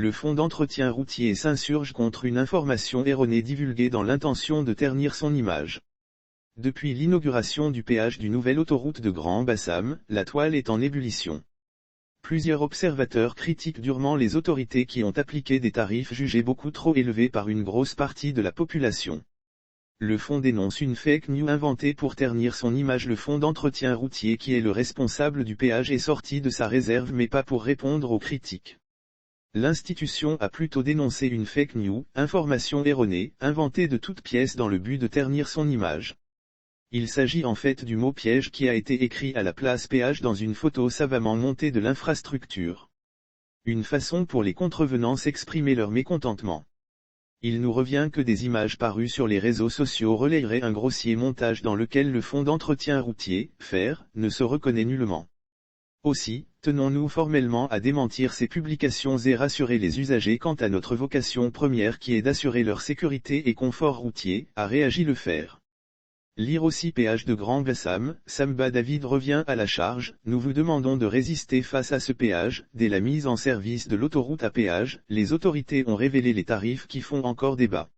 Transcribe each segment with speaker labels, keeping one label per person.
Speaker 1: Le fonds d'entretien routier s'insurge contre une information erronée divulguée dans l'intention de ternir son image. Depuis l'inauguration du péage du nouvelle autoroute de Grand Bassam, la toile est en ébullition. Plusieurs observateurs critiquent durement les autorités qui ont appliqué des tarifs jugés beaucoup trop élevés par une grosse partie de la population. Le fonds dénonce une fake news inventée pour ternir son image. Le fonds d'entretien routier qui est le responsable du péage est sorti de sa réserve mais pas pour répondre aux critiques. L'institution a plutôt dénoncé une fake news, information erronée, inventée de toutes pièces dans le but de ternir son image. Il s'agit en fait du mot piège qui a été écrit à la place péage dans une photo savamment montée de l'infrastructure. Une façon pour les contrevenants s'exprimer leur mécontentement. Il nous revient que des images parues sur les réseaux sociaux relayeraient un grossier montage dans lequel le fonds d'entretien routier, FER, ne se reconnaît nullement. Aussi, tenons-nous formellement à démentir ces publications et rassurer les usagers quant à notre vocation première qui est d'assurer leur sécurité et confort routier, a réagi le FER. Lire aussi péage de Grand Bassam, Samba David revient à la charge, nous vous demandons de résister face à ce péage. Dès la mise en service de l'autoroute à péage, les autorités ont révélé les tarifs qui font encore débat.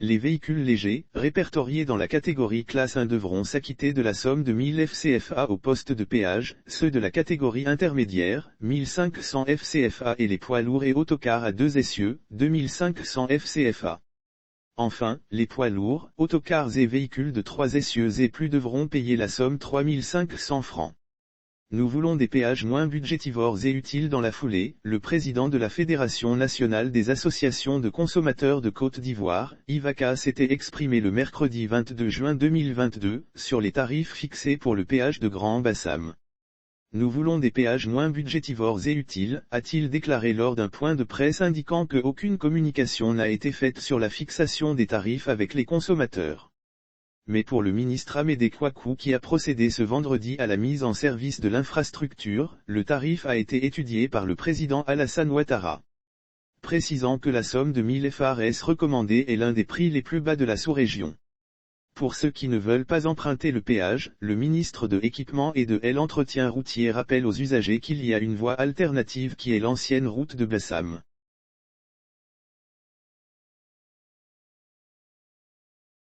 Speaker 1: Les véhicules légers, répertoriés dans la catégorie classe 1 devront s'acquitter de la somme de 1000 FCFA au poste de péage, ceux de la catégorie intermédiaire, 1500 FCFA et les poids lourds et autocars à 2 essieux, 2500 FCFA. Enfin, les poids lourds, autocars et véhicules de 3 essieux et plus devront payer la somme 3500 francs. Nous voulons des péages moins budgétivores et utiles dans la foulée. Le président de la Fédération nationale des associations de consommateurs de Côte d'Ivoire, IVACA, s'était exprimé le mercredi 22 juin 2022, sur les tarifs fixés pour le péage de Grand Bassam. Nous voulons des péages moins budgétivores et utiles, a-t-il déclaré lors d'un point de presse indiquant que aucune communication n'a été faite sur la fixation des tarifs avec les consommateurs. Mais pour le ministre Amédée Kouakou qui a procédé ce vendredi à la mise en service de l'infrastructure, le tarif a été étudié par le président Alassane Ouattara. Précisant que la somme de 1000 FARS recommandée est l'un des prix les plus bas de la sous-région. Pour ceux qui ne veulent pas emprunter le péage, le ministre de l'Équipement et de l'Entretien routier rappelle aux usagers qu'il y a une voie alternative qui est l'ancienne route de Bassam.